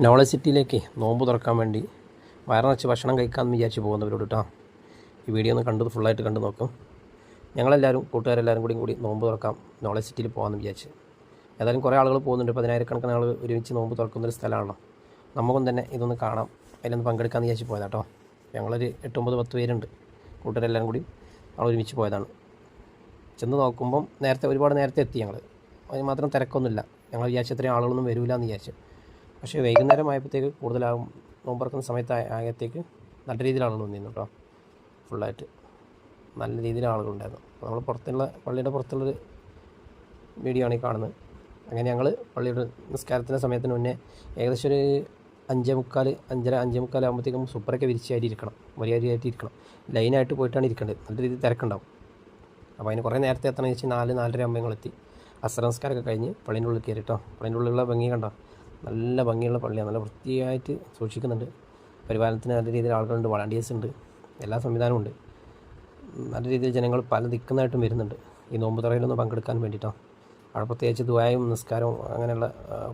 Knowledge സിറ്റിയിലേക്ക് നോമ്പ് തുറക്കാൻ വേണ്ടി വയറിറച്ച് ഭക്ഷണം കഴിക്കാമെന്ന് വിചാരിച്ച് പോകുന്നവരോട് കേട്ടോ ഈ വീഡിയോ ഒന്ന് ഫുള്ളായിട്ട് കണ്ടു നോക്കും. ഞങ്ങളെല്ലാവരും കൂട്ടുകാരെല്ലാവരും കൂടി നോമ്പ് തുറക്കാം നോളജ് സിറ്റിയിൽ പോകാമെന്ന് വിചാരിച്ച്. ഏതായാലും കുറേ ആളുകൾ പോകുന്നുണ്ട്. 10,000-കണക്കിന് ആളുകൾ ഒരുമിച്ച് നോമ്പ് തുറക്കുന്നൊരു സ്ഥലമാണല്ലോ. നമുക്കും തന്നെ ഇതൊന്ന് കാണാം, അതിലൊന്ന് പങ്കെടുക്കാമെന്ന് വിചാരിച്ച് പോയതാണ് കേട്ടോ. ഞങ്ങളൊരു 8, 9, 10 പേരുണ്ട്. കൂട്ടുകാരെല്ലാവരും കൂടി ഞങ്ങൾ ഒരുമിച്ച് പോയതാണ്. ചെന്ന് നോക്കുമ്പം ഒരുപാട് നേരത്തെ എത്തി ഞങ്ങൾ. അതിന് മാത്രം തിരക്കൊന്നുമില്ല. ഞങ്ങൾ വിചാരിച്ച അത്രയും ആളുകളൊന്നും വരില്ല എന്ന് വിചാരിച്ചു. പക്ഷേ വൈകുന്നേരം ആയപ്പോഴത്തേക്ക് കൂടുതലാകും. നോമ്പറക്കുന്ന സമയത്ത് ആയത്തേക്ക് നല്ല രീതിയിൽ ആളുകൾ വന്നിരുന്നു കേട്ടോ. ഫുള്ളായിട്ട് നല്ല രീതിയിൽ ആളുകളുണ്ടായിരുന്നു. അപ്പോൾ നമ്മൾ പള്ളിയുടെ പുറത്തുള്ളൊരു വീഡിയോ ആണ് ഈ കാണുന്നത്. അങ്ങനെ ഞങ്ങൾ പള്ളിയുടെ നിസ്കാരത്തിൻ്റെ സമയത്തിന് മുന്നേ ഏകദേശം ഒരു 5:45, 5:45 ആകുമ്പോഴത്തേക്കും സൂപ്പറൊക്കെ വിരിച്ചായിട്ട് ഇരിക്കണം, മര്യാദയായിട്ട് ഇരിക്കണം. ലൈനായിട്ട് പോയിട്ടാണ് ഇരിക്കേണ്ടത്. നല്ല രീതിയിൽ തിരക്കുണ്ടാവും. അപ്പോൾ അതിന് കുറേ നേരത്തെ എത്തണമെന്ന് വെച്ചാൽ 4, 4:30 ആകുമ്പോൾ ഞങ്ങളെത്തി. അസ്ർ നിസ്കാരമൊക്കെ കഴിഞ്ഞ് പള്ളീൻ്റെ ഉള്ളിൽ കയറി കേട്ടോ. പള്ളീൻ്റെ ഉള്ളിലുള്ള ഭംഗി കണ്ടോ, നല്ല ഭംഗിയുള്ള പള്ളിയാണ്. നല്ല വൃത്തിയായിട്ട് സൂക്ഷിക്കുന്നുണ്ട്. പരിപാലനത്തിന് നല്ല രീതിയിൽ ആളുകളുണ്ട്, വളണ്ടിയേഴ്സ് ഉണ്ട്, എല്ലാ സംവിധാനവും ഉണ്ട്. നല്ല രീതിയിൽ ജനങ്ങൾ പല ദിക്കുന്നതായിട്ടും വരുന്നുണ്ട് ഈ നോമ്പ് തുറയിലൊന്ന് പങ്കെടുക്കാൻ വേണ്ടിയിട്ടാണ്. അവിടെ പ്രത്യേകിച്ച് ദുആയും നിസ്കാരവും അങ്ങനെയുള്ള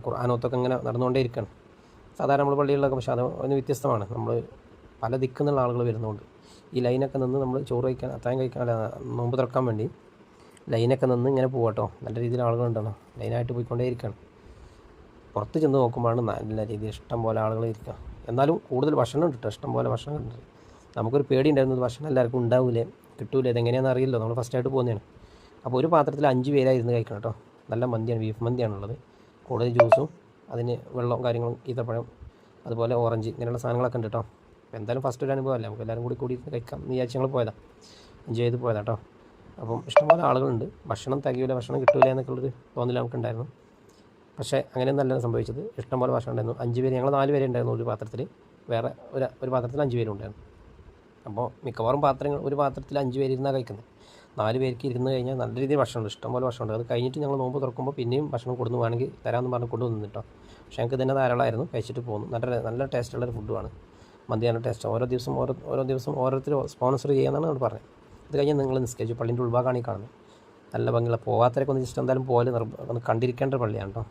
ഖുർആനോത്തൊക്കെ ഇങ്ങനെ നടന്നുകൊണ്ടേ ഇരിക്കുകയാണ്. സാധാരണ നമ്മൾ പള്ളികളിലൊക്കെ, പക്ഷേ അതിന് വ്യത്യസ്തമാണ്. നമ്മൾ പല ദിക്കുന്നുള്ള ആളുകൾ വരുന്നുണ്ട്. ഈ ലൈനൊക്കെ നിന്ന് നമ്മൾ ചോറ് കഴിക്കാൻ, അത്താഴം കഴിക്കാൻ, നോമ്പ് തുറക്കാൻ വേണ്ടി ലൈനൊക്കെ നിന്ന് ഇങ്ങനെ പോകാട്ടോ. നല്ല രീതിയിൽ ആളുകളുണ്ടല്ലോ, ലൈനായിട്ട് പോയിക്കൊണ്ടേ ഇരിക്കുകയാണ്. പുറത്ത് ചെന്ന് നോക്കുമ്പോഴാണ് നല്ല രീതിയിൽ ഇഷ്ടം പോലെ ആളുകൾ ഇരിക്കുക. എന്നാലും കൂടുതൽ ഭക്ഷണം ഉണ്ട് കേട്ടോ, ഇഷ്ടം പോലെ ഭക്ഷണം ഉണ്ട്. നമുക്കൊരു പേടി ഉണ്ടായിരുന്നത് ഭക്ഷണം എല്ലാവർക്കും ഉണ്ടാവില്ലേ, കിട്ടൂലേ, ഇതെങ്ങനെയാണെന്ന് അറിയില്ലോ, നമ്മൾ ഫസ്റ്റായിട്ട് പോകുന്നതാണ്. അപ്പോൾ ഒരു പാത്രത്തിൽ 5 പേരായിരുന്നു കഴിക്കണം കേട്ടോ. നല്ല മന്തിയാണ്, ബീഫ് മന്തിയാണുള്ളത്. കൂടുതൽ ജ്യൂസും അതിന് വെള്ളവും കാര്യങ്ങളും, ഈത്തപ്പഴം, അതുപോലെ ഓറഞ്ച്, ഇങ്ങനെയുള്ള സാധനങ്ങളൊക്കെ ഉണ്ട് കേട്ടോ. അപ്പോൾ എന്തായാലും ഫസ്റ്റ് ഒരു അനുഭവമല്ലേ, നമുക്ക് എല്ലാവരും കൂടി കഴിക്കാം എന്ന് വിചാരിച്ച് ഞങ്ങൾ പോയതാണ്, എൻജോയ് ചെയ്ത് പോയതാണ് കേട്ടോ. അപ്പം ഇഷ്ടംപോലെ ആളുകളുണ്ട്. ഭക്ഷണം തികയില്ല, ഭക്ഷണം കിട്ടില്ല എന്നൊക്കെയുള്ളൊരു തോന്നൽ നമുക്കുണ്ടായിരുന്നു. പക്ഷേ അങ്ങനെയൊന്നല്ല സംഭവിച്ചത്. ഇഷ്ടംപോലെ ഭക്ഷണം ഉണ്ടായിരുന്നു. 5 പേര്, ഞങ്ങൾ 4 പേരെ ഉണ്ടായിരുന്നു ഒരു പാത്രത്തിൽ. വേറെ ഒരു പാത്രത്തിൽ 5 പേരുണ്ടായിരുന്നു. അപ്പോൾ മിക്കവാറും ഒരു പാത്രത്തിൽ 5 പേര് ഇരുന്നാണ് കഴിക്കുന്നത്. 4 പേർക്ക് ഇരുന്ന് കഴിഞ്ഞാൽ നല്ല രീതിയിൽ ഭക്ഷണമുണ്ട്, ഇഷ്ടംപോലെ ഭക്ഷണമുണ്ട്. അത് കഴിഞ്ഞിട്ട് ഞങ്ങൾ നോമ്പ് തുറക്കുമ്പോൾ പിന്നെയും ഭക്ഷണം കൊടുന്ന് വേണമെങ്കിൽ തരാമെന്ന് പറഞ്ഞ് കൊണ്ടുവന്നു കേട്ടോ. പക്ഷേ ഞങ്ങൾക്ക് തന്നെ ധാരാളമായിരുന്നു, കഴിച്ചിട്ട് പോകുന്നു. നല്ല ടേസ്റ്റുള്ളൊരു ഫുഡുമാണ്. മന്തി നല്ല ടേസ്റ്റ്. ഓരോ ദിവസം ഓരോരുത്തർ സ്പോൺസർ ചെയ്യാമെന്നാണ് അവർ പറഞ്ഞത്. ഇത് കഴിഞ്ഞാൽ നിങ്ങൾ നിസ്കരിച്ചു പള്ളിൻ്റെ ഉൾഭാഗമാണ് ഈ കാണുന്നത്. നല്ല ഭംഗിയുള്ള, പോകാത്തവരൊക്കെ ഒന്ന് ജസ്റ്റ് എന്തായാലും ഒന്ന് കണ്ടിരിക്കേണ്ട പള്ളിയാണ് കേട്ടോ.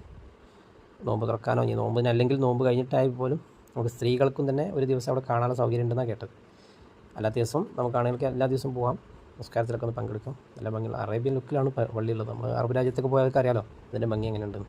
നോമ്പ് തുറക്കാനോ ഇനി നോമ്പിന് അല്ലെങ്കിൽ നോമ്പ് കഴിഞ്ഞിട്ടായി പോലും നമുക്ക് സ്ത്രീകൾക്കും തന്നെ ഒരു ദിവസം അവിടെ കാണാനുള്ള സൗകര്യം ഉണ്ടെന്നാണ് കേട്ടത്. എല്ലാ ദിവസവും നമുക്കാണെങ്കിൽ എല്ലാ ദിവസവും പോകാം, നിസ്കാരത്തിലൊക്കെ ഒന്ന് പങ്കെടുക്കാം. നല്ല ഭംഗിയുള്ള അറേബ്യൻ ലുക്കിലാണ് പള്ളിയുള്ളത്. നമ്മൾ അറബ് രാജ്യത്തൊക്കെ പോയവർക്ക് അറിയാലോ ഇതിൻ്റെ ഭംഗി എങ്ങനെയുണ്ടെന്ന്.